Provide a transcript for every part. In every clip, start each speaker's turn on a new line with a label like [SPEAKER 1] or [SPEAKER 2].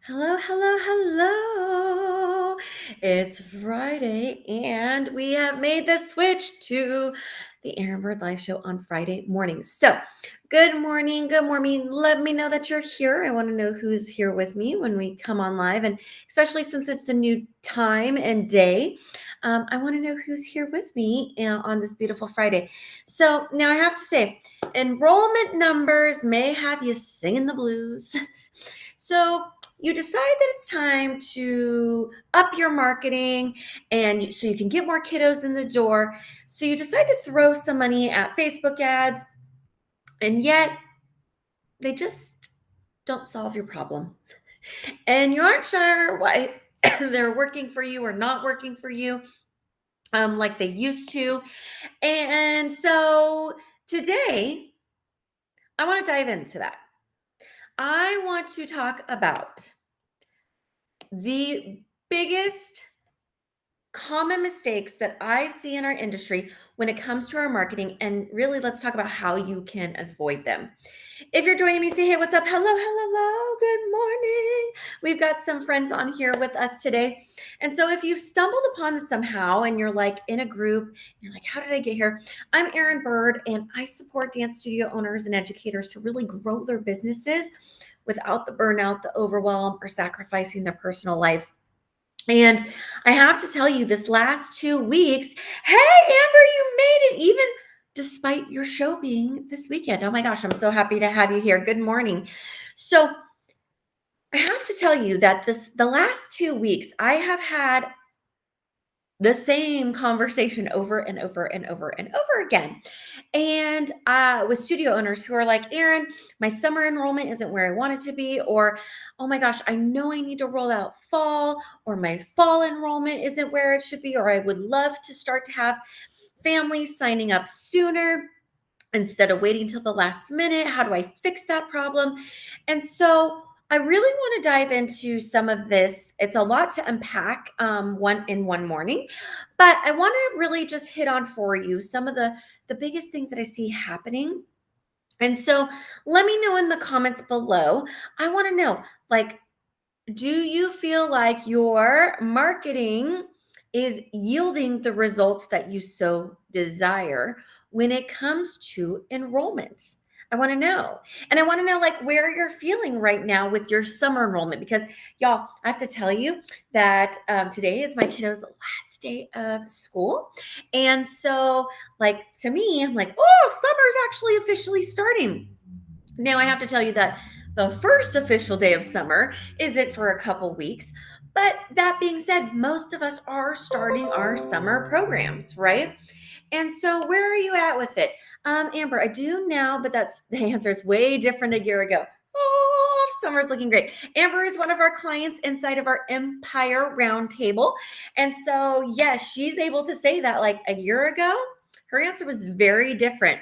[SPEAKER 1] Hello, hello, hello. It's Friday, and we have made the switch to the Aaron Bird Live Show on Friday mornings. So, good morning. Good morning. Let me know that you're here. I want to know who's here with me when we come on live, and especially since it's a new time and day, I want to know who's here with me on this beautiful Friday. So, now I have to say, enrollment numbers may have you singing the blues. So, you decide that it's time to up your marketing and so you can get more kiddos in the door. So you decide to throw some money at Facebook ads, and yet they just don't solve your problem. And you aren't sure why they're working for you or not working for you like they used to. And so today, I want to dive into that. I want to talk about the biggest common mistakes that I see in our industry when it comes to our marketing. And really, let's talk about how you can avoid them. If you're joining me, say, hey, what's up? Hello, hello, good morning. We've got some friends on here with us today. And so if you've stumbled upon this somehow and you're like in a group, you're like, how did I get here? I'm Erin Bird, and I support dance studio owners and educators to really grow their businesses without the burnout, the overwhelm, or sacrificing their personal life. And I have to tell you, this last 2 weeks, hey, Amber, you made it even despite your show being this weekend. Oh my gosh, I'm so happy to have you here. Good morning. So I have to tell you that the last 2 weeks, I have had the same conversation over and over and over and over again. And with studio owners who are like, Erin, my summer enrollment isn't where I want it to be. Or, oh my gosh, I know I need to roll out fall, or my fall enrollment isn't where it should be. Or I would love to start to have families signing up sooner instead of waiting till the last minute. How do I fix that problem? And so I really want to dive into some of this. It's a lot to unpack one morning, but I want to really just hit on for you some of the biggest things that I see happening. And so let me know in the comments below. I want to know, like, do you feel like your marketing is yielding the results that you so desire when it comes to enrollment? I want to know. And I want to know like where you're feeling right now with your summer enrollment, because y'all, I have to tell you that today is my kiddos' last day of school. And so like to me, I'm like, oh, summer's actually officially starting. Now I have to tell you that the first official day of summer isn't for a couple weeks. But that being said, most of us are starting our summer programs, right? And so where are you at with it? Amber, I do now, but that's the answer is way different a year ago. Oh, summer's looking great. Amber is one of our clients inside of our Empire Roundtable. And so, yes, she's able to say that like a year ago, her answer was very different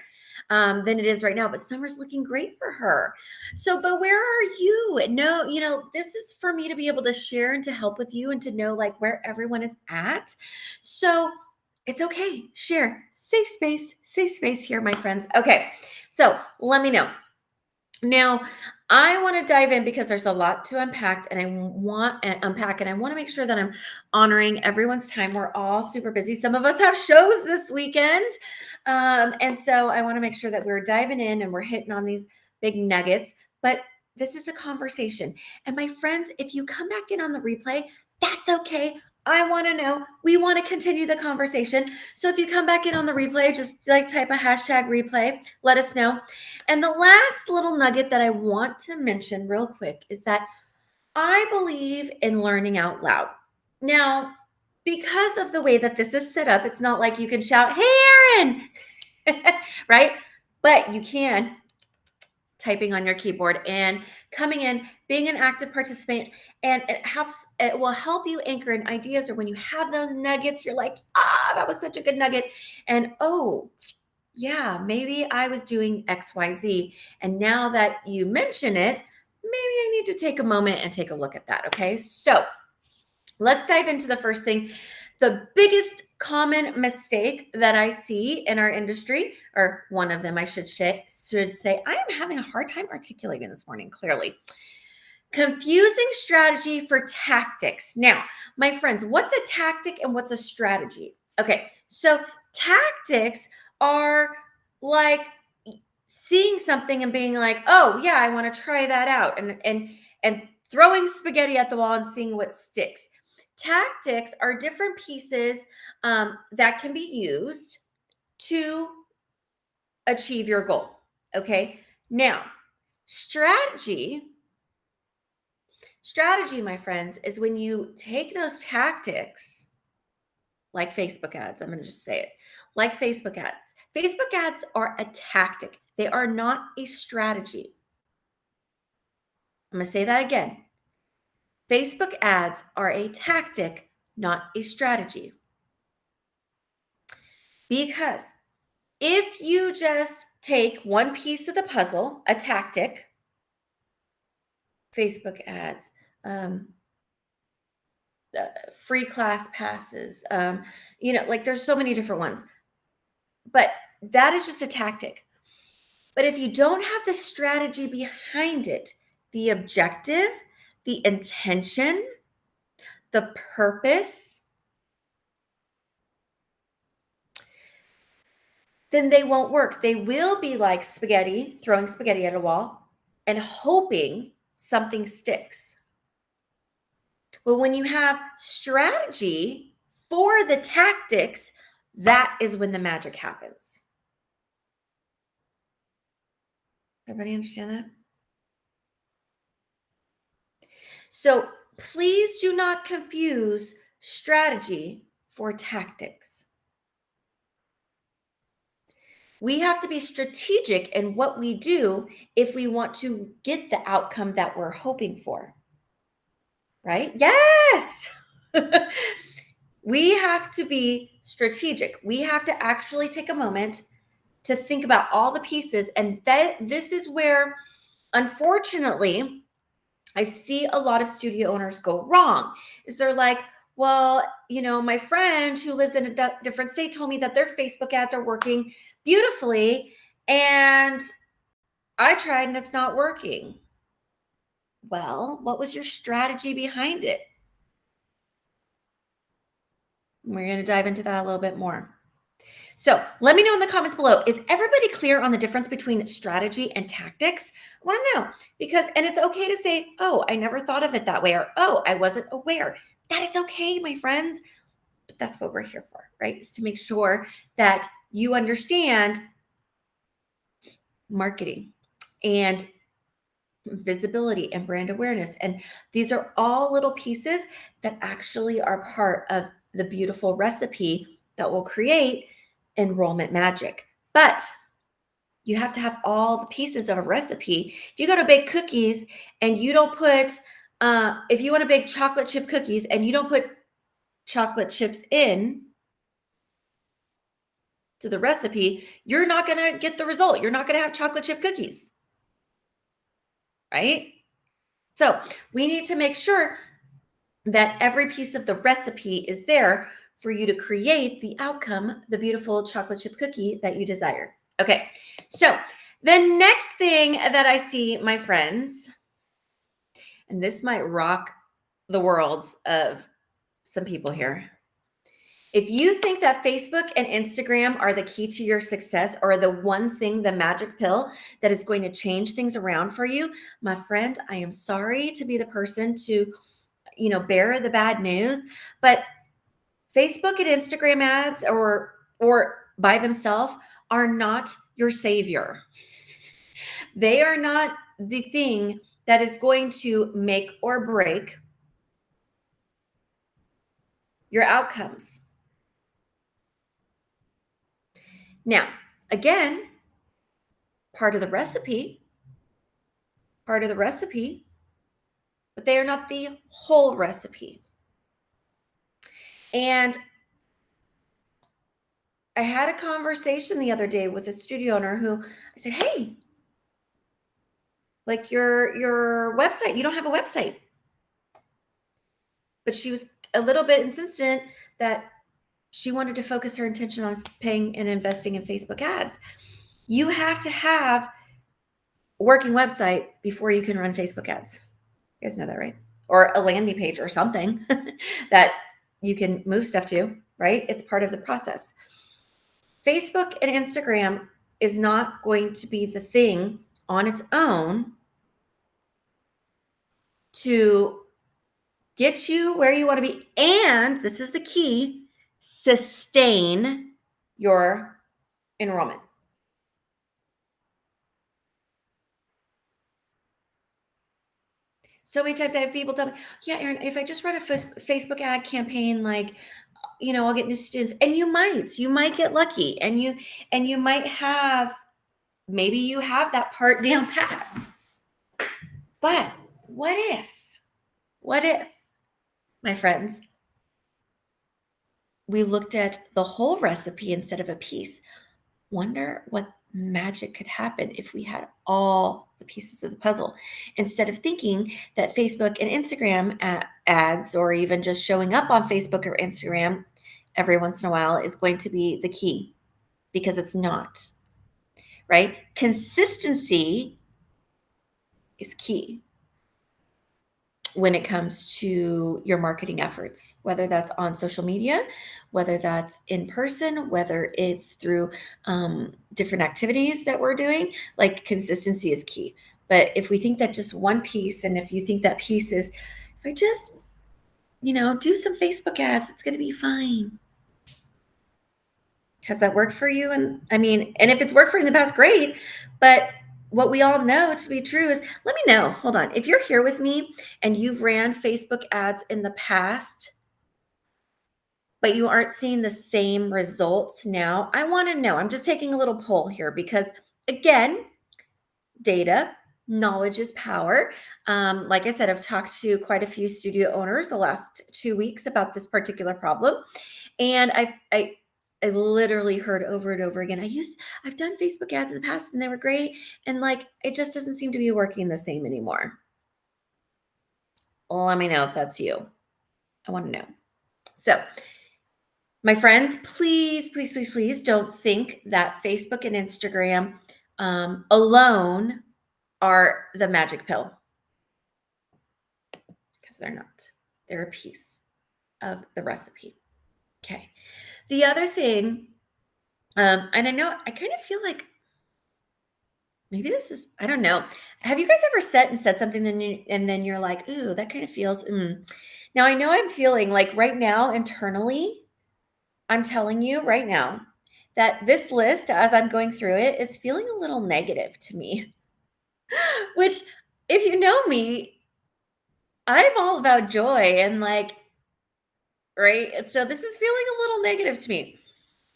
[SPEAKER 1] than it is right now. But summer's looking great for her. So, but where are you? No, this is for me to be able to share and to help with you and to know like where everyone is at. So it's okay. Share. Safe space here, my friends. Okay. So let me know. Now, I want to dive in because there's a lot to unpack, and I want to make sure that I'm honoring everyone's time. We're all super busy. Some of us have shows this weekend. And so I want to make sure that we're diving in and we're hitting on these big nuggets. But this is a conversation. And my friends, if you come back in on the replay, that's okay. I want to know. We want to continue the conversation. So if you come back in on the replay, just like type a hashtag replay, let us know. And the last little nugget that I want to mention real quick is that I believe in learning out loud. Now, because of the way that this is set up, it's not like you can shout, hey, Aaron, right? But you can typing on your keyboard and coming in, being an active participant, and it will help you anchor in ideas, or when you have those nuggets, you're like, that was such a good nugget. And oh, yeah, maybe I was doing XYZ. And now that you mention it, maybe I need to take a moment and take a look at that. Okay. So let's dive into the first thing. The biggest common mistake that I see in our industry, or one of them, I should say, I am having a hard time articulating this morning, clearly. Confusing strategy for tactics. Now, my friends, what's a tactic and what's a strategy? Okay, so tactics are like seeing something and being like, "Oh, yeah, I want to try that out," and throwing spaghetti at the wall and seeing what sticks. Tactics are different pieces that can be used to achieve your goal. Okay, now strategy Strategy, my friends, is when you take those tactics, like Facebook ads. I'm going to just say it, like Facebook ads. Facebook ads are a tactic, they are not a strategy. I'm going to say that again. Facebook ads are a tactic, not a strategy. Because if you just take one piece of the puzzle, a tactic, Facebook ads, um, free class passes, like there's so many different ones. But that is just a tactic. But if you don't have the strategy behind it, the objective, the intention, the purpose, then they won't work. They will be like spaghetti, throwing spaghetti at a wall and hoping something sticks. But when you have strategy for the tactics, that is when the magic happens. Everybody understand that? So please do not confuse strategy for tactics. We have to be strategic in what we do if we want to get the outcome that we're hoping for. Right? Yes. We have to be strategic. We have to actually take a moment to think about all the pieces. And this is where, unfortunately, I see a lot of studio owners go wrong. Is they're like, well, my friend who lives in a different state told me that their Facebook ads are working beautifully, and I tried and it's not working. Well, what was your strategy behind it? We're going to dive into that a little bit more. So let me know in the comments below, is everybody clear on the difference between strategy and tactics? I want to know, and it's okay to say, oh, I never thought of it that way, or, oh, I wasn't aware. That is okay, my friends. But that's what we're here for, right? Is to make sure that you understand marketing and visibility and brand awareness. And these are all little pieces that actually are part of the beautiful recipe that will create enrollment magic. But you have to have all the pieces of a recipe. If you go to bake cookies and you don't put, if you want to bake chocolate chip cookies and you don't put chocolate chips in to the recipe, you're not going to get the result. You're not going to have chocolate chip cookies, right? So we need to make sure that every piece of the recipe is there for you to create the outcome, the beautiful chocolate chip cookie that you desire. Okay, so the next thing that I see, my friends, and this might rock the worlds of some people here. If you think that Facebook and Instagram are the key to your success, or the one thing, the magic pill that is going to change things around for you, my friend, I am sorry to be the person to, bear the bad news, but Facebook and Instagram ads or by themselves are not your savior. They are not the thing that is going to make or break your outcomes. Now, again, part of the recipe, but they are not the whole recipe. And I had a conversation the other day with a studio owner who I said, hey, like your website, you don't have a website. But she was a little bit insistent that she wanted to focus her attention on paying and investing in Facebook ads. You have to have a working website before you can run Facebook ads. You guys know that, right? Or a landing page or something that you can move stuff to, right? It's part of the process. Facebook and Instagram is not going to be the thing on its own to get you where you want to be. And this is the key, sustain your enrollment. So many times I have people tell me, yeah, Erin, if I just run a Facebook ad campaign, like, I'll get new students. And you might get lucky, and you might have, maybe you have that part down pat. But what if, my friends, we looked at the whole recipe instead of a piece? Wonder what magic could happen if we had all the pieces of the puzzle, instead of thinking that Facebook and Instagram ads, or even just showing up on Facebook or Instagram every once in a while, is going to be the key, because it's not, right? Consistency is key when it comes to your marketing efforts, whether that's on social media, whether that's in person, whether it's through different activities that we're doing. Like, consistency is key. But if we think that just one piece, and if you think that piece is, if I just, do some Facebook ads, it's going to be fine. Has that worked for you? And and if it's worked for you in the past, great. But what we all know to be true is, let me know. Hold on. If you're here with me and you've ran Facebook ads in the past, but you aren't seeing the same results now, I want to know. I'm just taking a little poll here because, again, data, knowledge is power. Like I said, I've talked to quite a few studio owners the last 2 weeks about this particular problem. And I literally heard over and over again, I've done Facebook ads in the past and they were great. And like, it just doesn't seem to be working the same anymore. Let me know if that's you. I want to know. So, my friends, please, please, please, please don't think that Facebook and Instagram alone are the magic pill, because they're not. They're a piece of the recipe. Okay. The other thing, and I know I kind of feel like maybe this is, I don't know. Have you guys ever said something, and then you're like, ooh, that kind of feels. Now I know I'm feeling like right now internally, I'm telling you right now that this list, as I'm going through it, is feeling a little negative to me. Which, if you know me, I'm all about joy and like, right? So this is feeling a little negative to me.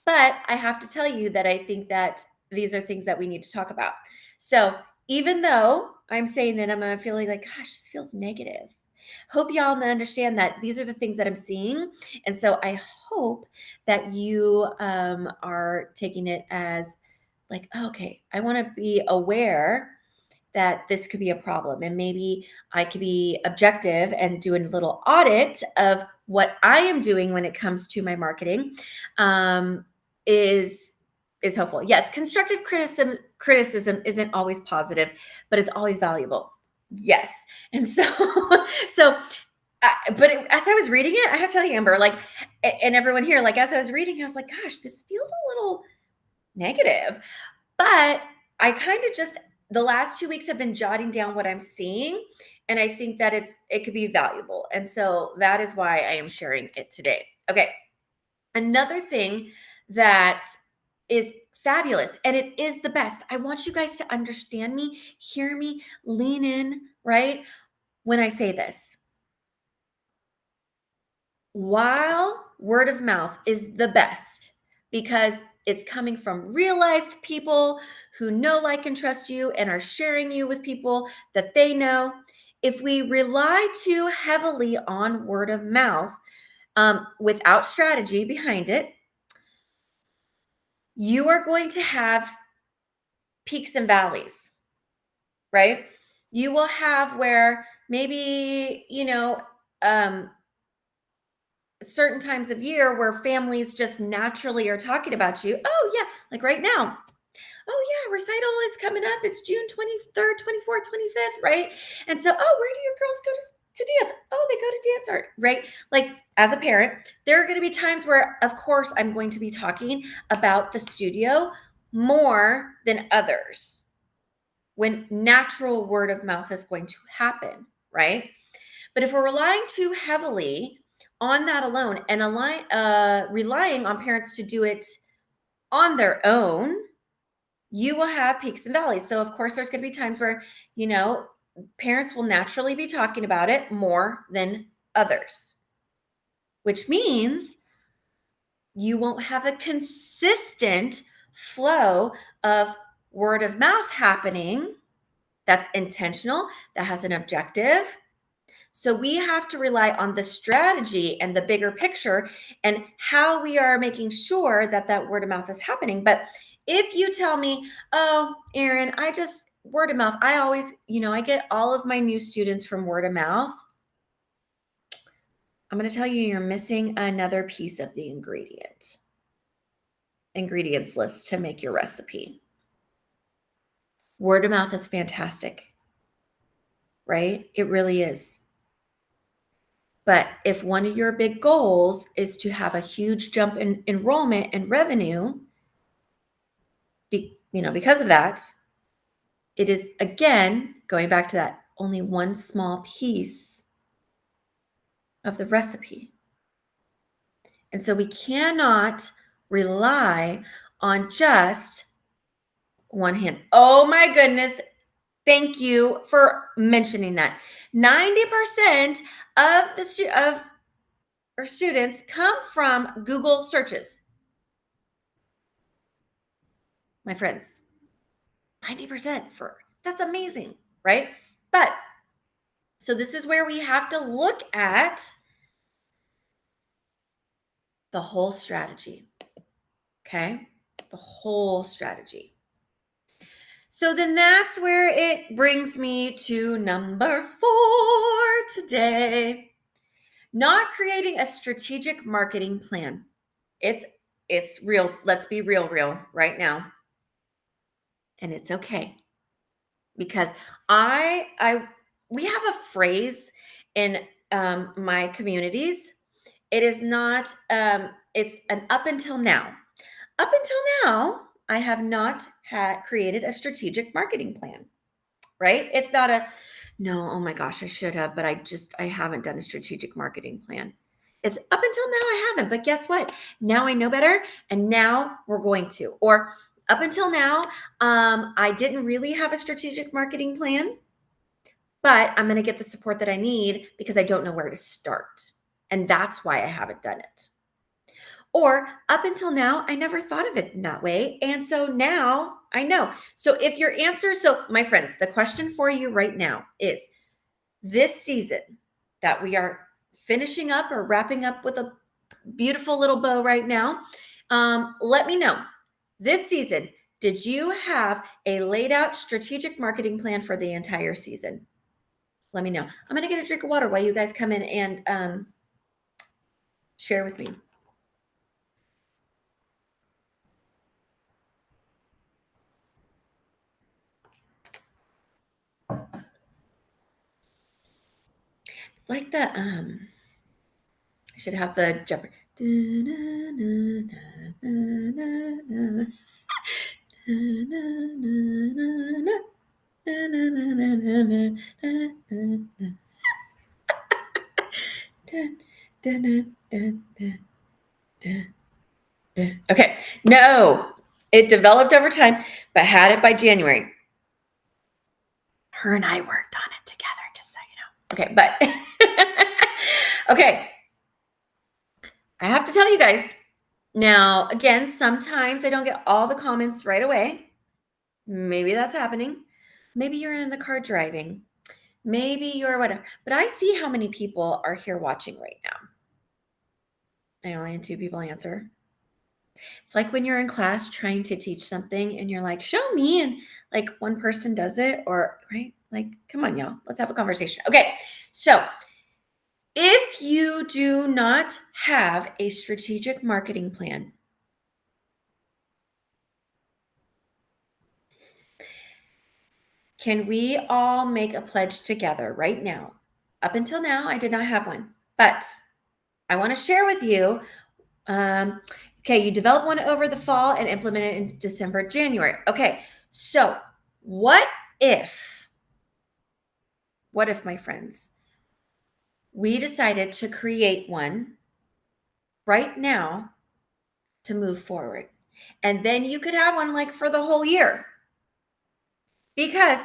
[SPEAKER 1] But I have to tell you that I think that these are things that we need to talk about. So even though I'm saying that, I'm feeling like, gosh, this feels negative. Hope y'all understand that these are the things that I'm seeing. And so I hope that you are taking it as like, oh, okay, I want to be aware that this could be a problem, and maybe I could be objective and do a little audit of what I am doing when it comes to my marketing. Is helpful. Yes, constructive criticism isn't always positive, but it's always valuable. Yes. And so so as I was reading it, I have to tell you, Amber, like, and everyone here, like, as I was reading, I was like, gosh, this feels a little negative. But I kind of just, the last 2 weeks have been jotting down what I'm seeing, and I think that it could be valuable. And so that is why I am sharing it today. Okay. Another thing that is fabulous, and it is the best. I want you guys to understand me, hear me, lean in, right? When I say this, while word of mouth is the best because it's coming from real life people who know, like, and trust you and are sharing you with people that they know. If we rely too heavily on word of mouth without strategy behind it, you are going to have peaks and valleys, right? You will have where maybe, certain times of year where families just naturally are talking about you. Oh, yeah. Like right now, Oh yeah, recital is coming up. It's June 23rd, 24th, 25th, right? And so, oh, where do your girls go to dance? Oh, they go to dance art, right? Like as a parent, there are going to be times where, of course, I'm going to be talking about the studio more than others when natural word of mouth is going to happen, right? But if we're relying too heavily on that alone and relying on parents to do it on their own, you will have peaks and valleys. So, of course, there's going to be times where, parents will naturally be talking about it more than others, which means you won't have a consistent flow of word of mouth happening that's intentional, that has an objective. So we have to rely on the strategy and the bigger picture and how we are making sure that that word of mouth is happening. But if you tell me, oh, Erin, I just word of mouth, I always, I get all of my new students from word of mouth. I'm going to tell you, you're missing another piece of the ingredients list to make your recipe. Word of mouth is fantastic, right? It really is. But if one of your big goals is to have a huge jump in enrollment and revenue, because of that, it is, again, going back to that, only one small piece of the recipe. And so we cannot rely on just one hand. Oh my goodness. Thank you for mentioning that. 90% of our students come from Google searches. My friends, 90% that's amazing, right? But so this is where we have to look at the whole strategy. Okay? The whole strategy. So then that's where it brings me to number 4 today. Not creating a strategic marketing plan. It's real. Let's be real right now. And it's okay. Because we have a phrase in my communities. It is not it's an up until now. Up until now, I have not created a strategic marketing plan, right? It's not no, oh my gosh, I should have, but I haven't done a strategic marketing plan. It's up until now I haven't, but guess what? Now I know better, and now we're going to. Or up until now, I didn't really have a strategic marketing plan, but I'm going to get the support that I need because I don't know where to start. And that's why I haven't done it. Or up until now, I never thought of it in that way. And so now I know. So if your answer, my friends, the question for you right now is this season that we are finishing up or wrapping up with a beautiful little bow right now. Let me know this season, did you have a laid out strategic marketing plan for the entire season? Let me know. I'm going to get a drink of water while you guys come in and share with me. It's like the I should have the Jeopardy. Okay, no, it developed over time, but had it by January. Her and I worked on it together, just so you know. Okay, but okay. I have to tell you guys now, again, sometimes I don't get all the comments right away. Maybe that's happening. Maybe you're in the car driving. Maybe you're whatever. But I see how many people are here watching right now. I only had 2 people answer. It's like when you're in class trying to teach something and you're like, show me. And like one person does it, or right? Like, come on, y'all. Let's have a conversation. Okay. So if you do not have a strategic marketing plan, Can we all make a pledge together right now? Up until now, I did not have one, but I want to share with you. Okay, you develop one over the fall and implement it in December, January. Okay, so if, my friends, we decided to create one right now to move forward? And then you could have one like for the whole year. Because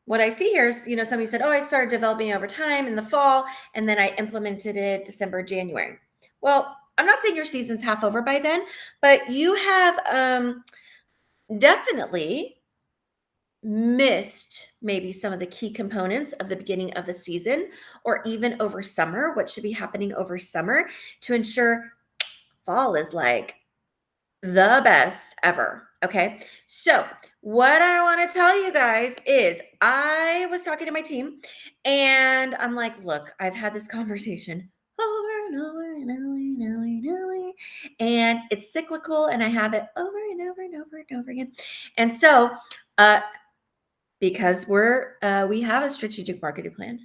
[SPEAKER 1] what I see here is, somebody said, oh, I started developing over time in the fall, and then I implemented it December, January. Well, I'm not saying your season's half over by then, but you have definitely missed maybe some of the key components of the beginning of a season, or even over summer, what should be happening over summer to ensure fall is like the best ever. Okay. So, what I want to tell you guys is I was talking to my team and I'm like, look, I've had this conversation over and over and over and over and over, and it's cyclical, and I have it over and over and over and over again. And so, because we have a strategic marketing plan,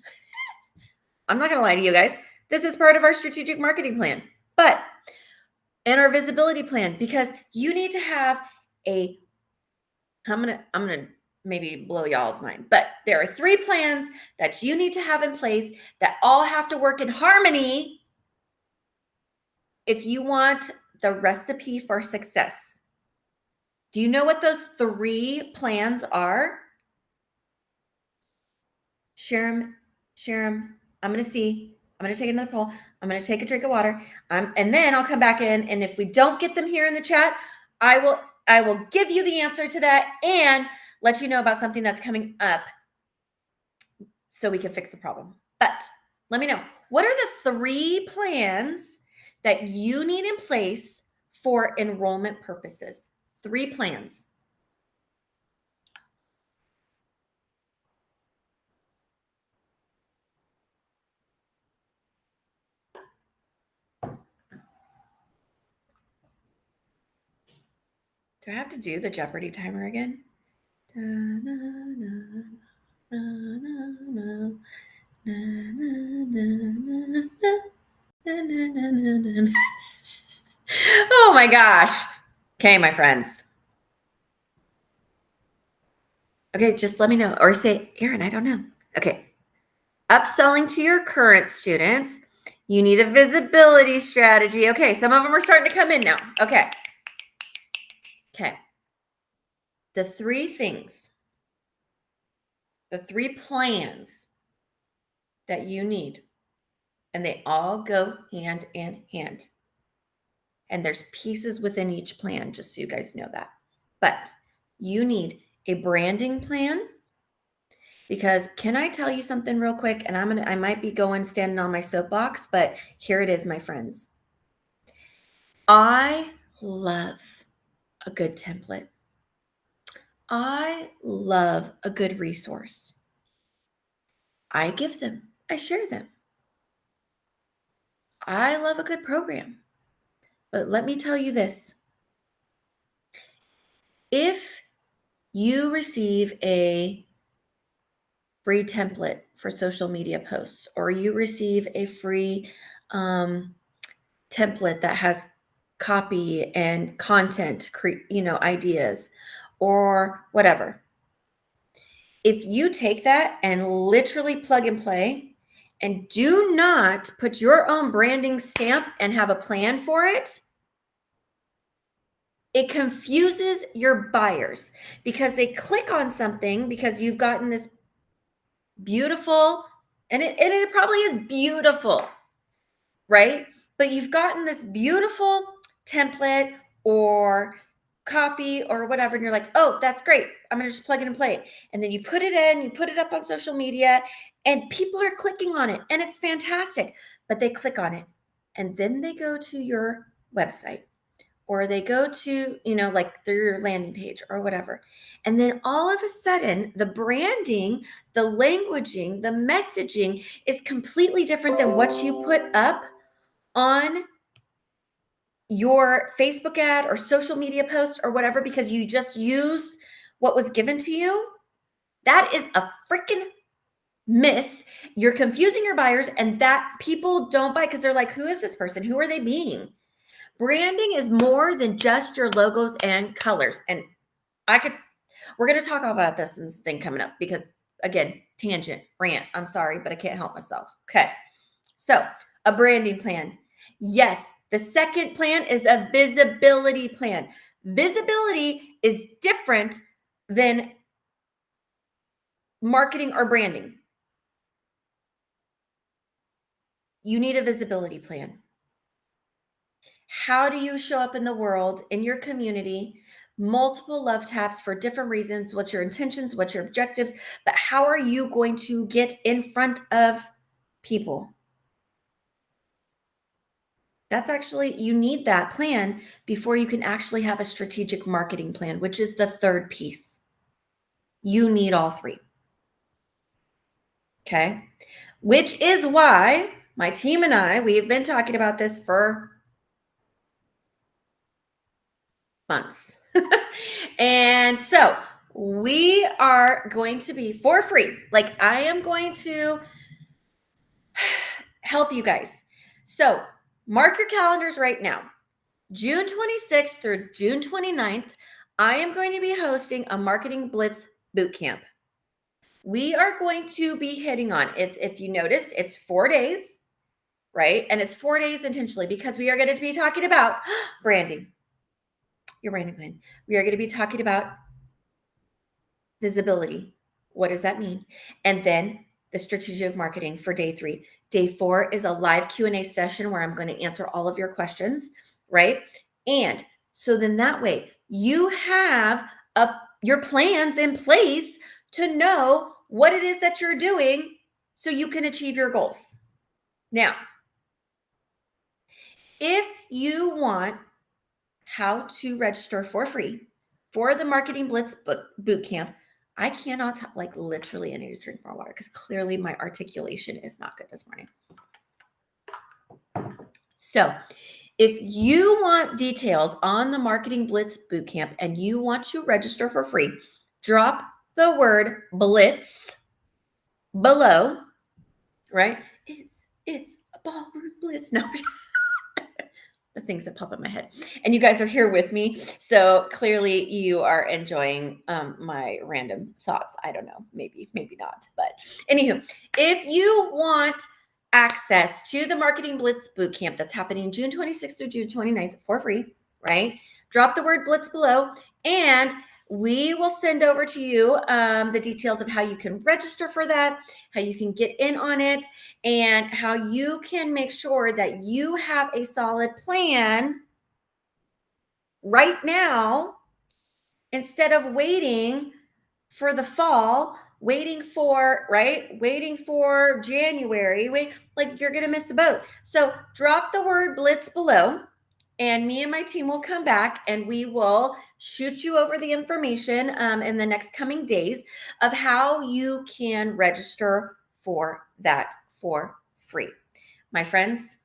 [SPEAKER 1] I'm not going to lie to you guys. This is part of our strategic marketing plan, and our visibility plan, because you need to have I'm gonna maybe blow y'all's mind, but there are 3 plans that you need to have in place that all have to work in harmony if you want the recipe for success. Do you know what those 3 plans are? Share them. I'm gonna see. I'm gonna take another poll. I'm gonna take a drink of water. And then I'll come back in. And if we don't get them here in the chat, I will give you the answer to that and let you know about something that's coming up so we can fix the problem. But let me know, what are the 3 plans that you need in place for enrollment purposes? 3 plans. Do I have to do the Jeopardy timer again? Oh my gosh. Okay, my friends. Okay, just let me know, or say, Erin, I don't know. Okay. Upselling to your current students. You need a visibility strategy. Okay, some of them are starting to come in now. Okay. The 3 things, the 3 plans that you need, and they all go hand in hand. And there's pieces within each plan, just so you guys know that. But you need a branding plan, because can I tell you something real quick? And I might be standing on my soapbox, but here it is, my friends. I love a good template. I love a good resource. I give them, I share them. I love a good program. But let me tell you this. If you receive a free template for social media posts, or you receive a free template that has copy and content, ideas or whatever, if you take that and literally plug and play and do not put your own branding stamp and have a plan for it, it confuses your buyers, because they click on something because you've gotten this beautiful, and it probably is beautiful, right? But you've gotten this beautiful template or copy or whatever, and you're like, oh, that's great. I'm going to just plug it and play it. And then you put it in, you put it up on social media, and people are clicking on it, and it's fantastic. But they click on it, and then they go to your website, or they go to, like through your landing page or whatever. And then all of a sudden, the branding, the languaging, the messaging is completely different than what you put up on your Facebook ad or social media post or whatever, because you just used what was given to you. That is a freaking miss. You're confusing your buyers, and that people don't buy because they're like, who is this person? Who are they being? Branding is more than just your logos and colors. And I could, we're going to talk about this in this thing coming up because, again, tangent, rant. I'm sorry, but I can't help myself. Okay. So, a branding plan. Yes, the second plan is a visibility plan. Visibility is different than marketing or branding. You need a visibility plan. How do you show up in the world, in your community? Multiple love taps for different reasons. What's your intentions? What's your objectives? But how are you going to get in front of people? That's actually, you need that plan before you can actually have a strategic marketing plan, which is the third piece. You need all three. Okay. Which is why my team and I, we've been talking about this for months. And so we are going to be for free. Like I am going to help you guys. So mark your calendars right now. June 26th through June 29th, I am going to be hosting a Marketing Blitz Bootcamp. We are going to be hitting on it. If you noticed, it's 4 days, right? And it's 4 days intentionally because we are going to be talking about branding, your branding plan. We are going to be talking about visibility. What does that mean? And then the strategic marketing for day 3. Day 4 is a live Q&A session where I'm going to answer all of your questions, right? And so then that way you have your plans in place to know what it is that you're doing so you can achieve your goals. Now, if you want how to register for free for the Marketing Blitz boot camp, I cannot talk, like literally I need to drink more water because clearly my articulation is not good this morning. So if you want details on the Marketing Blitz Bootcamp and you want to register for free, drop the word Blitz below, right? It's a ballroom blitz. No, the things that pop up in my head. And you guys are here with me. So clearly you are enjoying my random thoughts. I don't know, maybe not. But anywho, if you want access to the Marketing Blitz Bootcamp that's happening June 26th through June 29th for free, right? Drop the word Blitz below and we will send over to you the details of how you can register for that, how you can get in on it, and how you can make sure that you have a solid plan right now instead of waiting for the fall, waiting for January, like you're going to miss the boat. So drop the word Blitz below. And me and my team will come back and we will shoot you over the information in the next coming days of how you can register for that for free. My friends,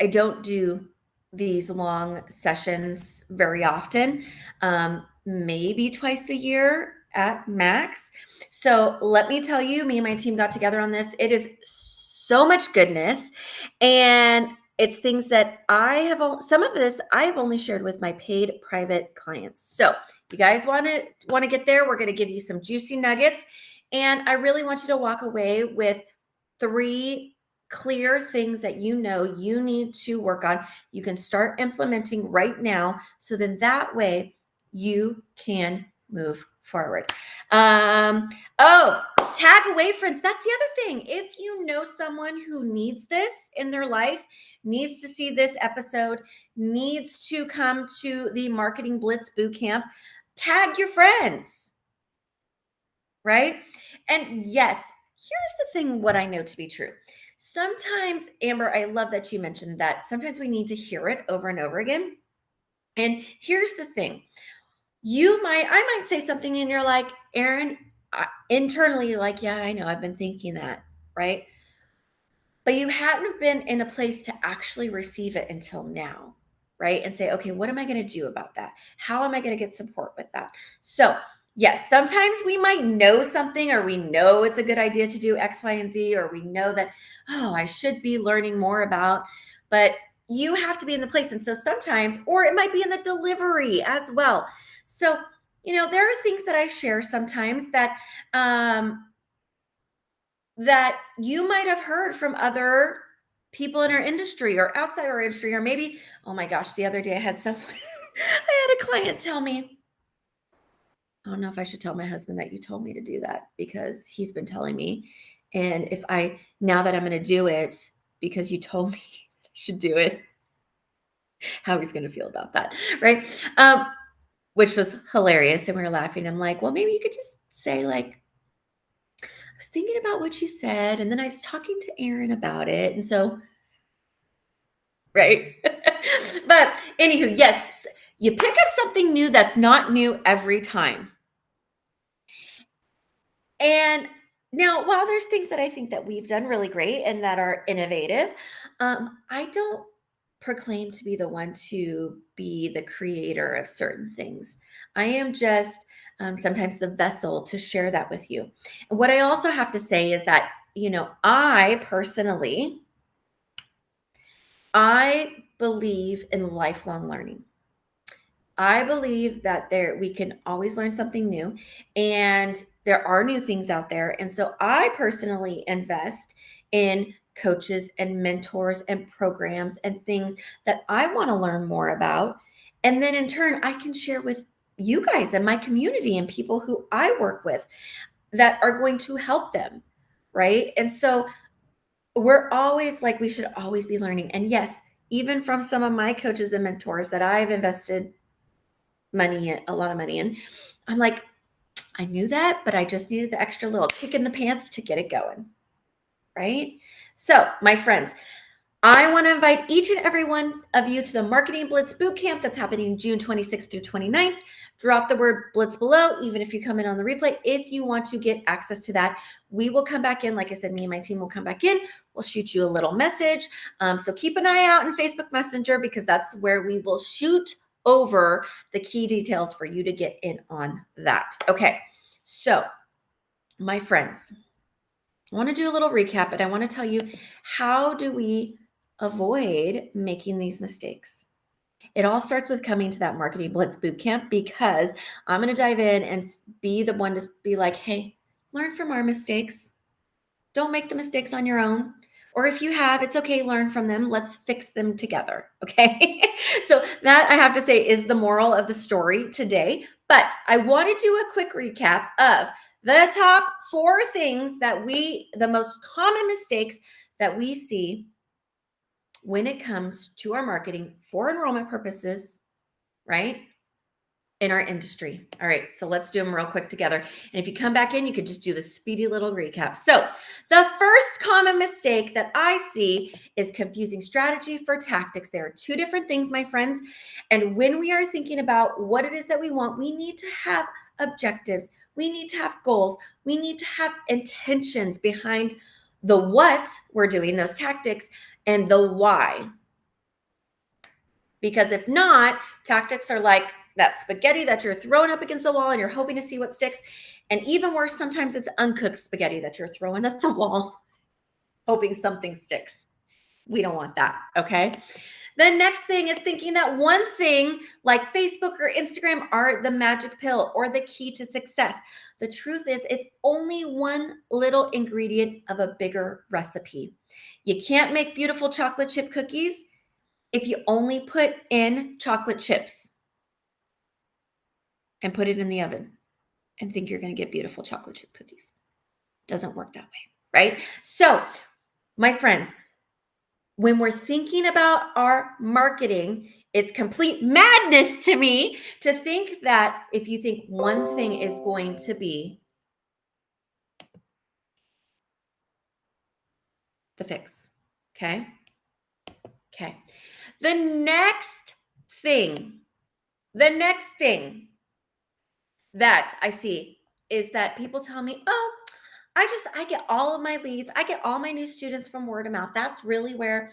[SPEAKER 1] I don't do these long sessions very often, maybe twice a year at max. So let me tell you, me and my team got together on this. It is so much goodness. And it's things that some of this I have only shared with my paid private clients. So you guys want to get there, we're going to give you some juicy nuggets. And I really want you to walk away with 3 clear things that you know you need to work on. You can start implementing right now. So then that way you can move forward. Tag away, friends. That's the other thing. If you know someone who needs this in their life, needs to see this episode, needs to come to the Marketing Blitz Bootcamp, tag your friends, right? And yes, here's the thing, what I know to be true. Sometimes, Amber, I love that you mentioned that. Sometimes we need to hear it over and over again. And here's the thing. I might say something and you're like, Erin, internally, you're like, yeah, I know, I've been thinking that, right? But you hadn't been in a place to actually receive it until now, right? And say, okay, what am I going to do about that? How am I going to get support with that? So Yes, sometimes we might know something or we know it's a good idea to do X, Y, and Z, or we know that, oh, I should be learning more about, but you have to be in the place. And so sometimes, or it might be in the delivery as well. So, there are things that I share sometimes um, that you might have heard from other people in our industry or outside our industry, or maybe, oh my gosh, the other day I had someone, I had a client tell me, I don't know if I should tell my husband that you told me to do that because he's been telling me. And now that I'm going to do it because you told me I should do it, how he's going to feel about that. Right. Which was hilarious. And we were laughing. I'm like, well, maybe you could just say, like, I was thinking about what you said. And then I was talking to Aaron about it. And so, right. But anywho, yes, you pick up something new that's not new every time. And now, while there's things that I think that we've done really great and that are innovative, I don't proclaim to be the one to be the creator of certain things. I am just sometimes the vessel to share that with you. And what I also have to say is that, I personally, I believe in lifelong learning. I believe that we can always learn something new, and there are new things out there. And so I personally invest in coaches and mentors and programs and things that I want to learn more about. And then in turn, I can share with you guys and my community and people who I work with that are going to help them. Right. And so we're always like, we should always be learning. And yes, even from some of my coaches and mentors that I've invested a lot of money in. I'm like, I knew that, but I just needed the extra little kick in the pants to get it going. Right. So, my friends, I want to invite each and every one of you to the Marketing Blitz Bootcamp that's happening June 26th through 29th. Drop the word Blitz below, even if you come in on the replay. If you want to get access to that, we will come back in. Like I said, me and my team will come back in. We'll shoot you a little message. So keep an eye out in Facebook Messenger because that's where we will shoot over the key details for you to get in on that. Okay, so my friends, I want to do a little recap, but I want to tell you, how do we avoid making these mistakes? It all starts with coming to that Marketing Blitz Bootcamp because I'm going to dive in and be the one to be like, hey, learn from our mistakes. Don't make the mistakes on your own. Or if you have, it's okay, learn from them. Let's fix them together. Okay. So that, I have to say, is the moral of the story today. But I want to do a quick recap of the top 4 things the most common mistakes that we see when it comes to our marketing for enrollment purposes, right? In our industry. All right, so let's do them real quick together. And if you come back in, you could just do the speedy little recap. So the first common mistake that I see is confusing strategy for tactics. There are 2 different things, my friends. And when we are thinking about what it is that we want, we need to have objectives. We need to have goals. We need to have intentions behind the what we're doing, those tactics, and the why. Because if not, tactics are like that spaghetti that you're throwing up against the wall and you're hoping to see what sticks. And even worse, sometimes it's uncooked spaghetti that you're throwing at the wall, hoping something sticks. We don't want that. Okay. The next thing is thinking that one thing like Facebook or Instagram are the magic pill or the key to success. The truth is, it's only one little ingredient of a bigger recipe. You can't make beautiful chocolate chip cookies if you only put in chocolate chips and put it in the oven and think you're going to get beautiful chocolate chip cookies. Doesn't work that way, right? So, my friends, when we're thinking about our marketing, it's complete madness to me to think that if you think one thing is going to be the fix. Okay. Okay. The next thing that I see is that people tell me, oh, I get all of my leads. I get all my new students from word of mouth. That's really where,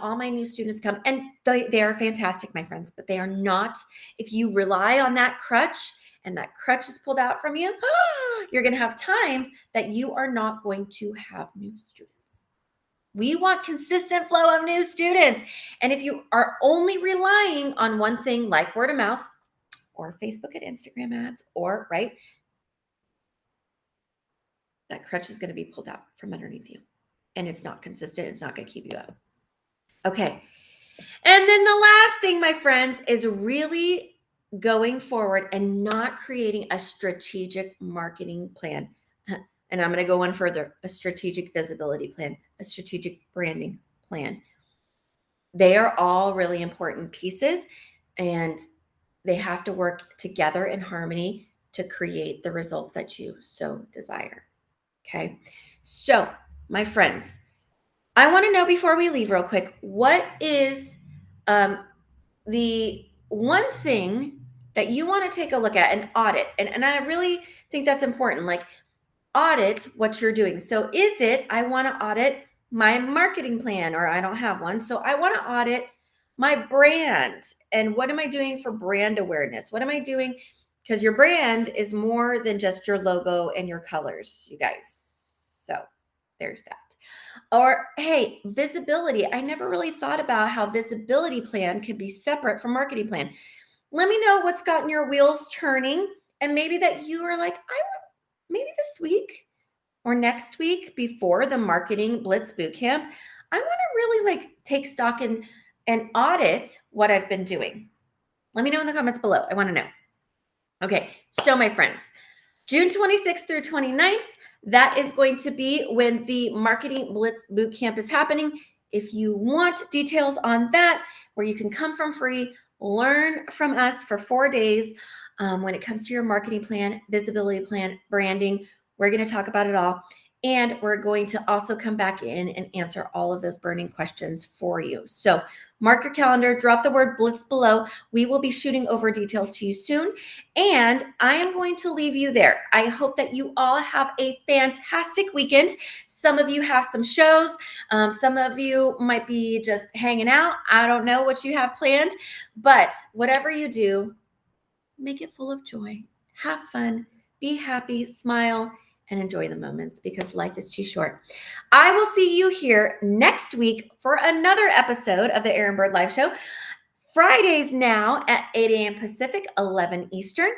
[SPEAKER 1] all my new students come. And they are fantastic, my friends, but they are not. If you rely on that crutch and that crutch is pulled out from you, you're going to have times that you are not going to have new students. We want consistent flow of new students. And if you are only relying on one thing like word of mouth or Facebook and Instagram ads, or right, that crutch is going to be pulled out from underneath you. And it's not consistent. It's not going to keep you up. Okay. And then the last thing, my friends, is really going forward and not creating a strategic marketing plan. And I'm going to go one further, a strategic visibility plan, a strategic branding plan. They are all really important pieces, and they have to work together in harmony to create the results that you so desire. Okay. So, my friends, I want to know before we leave real quick, what is the one thing that you want to take a look at and audit? And I really think that's important. Like, audit what you're doing. So is it, I want to audit my marketing plan, or I don't have one. So I want to audit my brand. And what am I doing for brand awareness? What am I doing? Because your brand is more than just your logo and your colors, you guys. So there's that. Or, hey, visibility. I never really thought about how visibility plan could be separate from marketing plan. Let me know what's gotten your wheels turning, and maybe that you are like, maybe this week or next week before the marketing blitz bootcamp, I want to really like take stock and audit what I've been doing. Let me know in the comments below. I want to know. Okay, so my friends, June 26th through 29th, that is going to be when the marketing blitz bootcamp is happening. If you want details on that, where you can come from free, learn from us for 4 days, when it comes to your marketing plan, visibility plan, branding, we're going to talk about it all. And we're going to also come back in and answer all of those burning questions for you. So mark your calendar, drop the word blitz below. We will be shooting over details to you soon. And I am going to leave you there. I hope that you all have a fantastic weekend. Some of you have some shows. Some of you might be just hanging out. I don't know what you have planned, but whatever you do, make it full of joy. Have fun, be happy, smile, and enjoy the moments, because life is too short. I will see you here next week for another episode of the Erin Bird Live Show. Fridays now at 8 a.m. Pacific, 11 Eastern.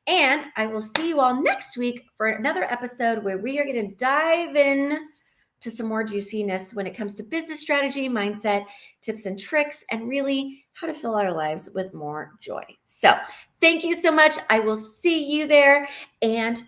[SPEAKER 1] And I will see you all next week for another episode where we are going to dive in to some more juiciness when it comes to business strategy, mindset, tips and tricks, and really how to fill our lives with more joy. So thank you so much. I will see you there, and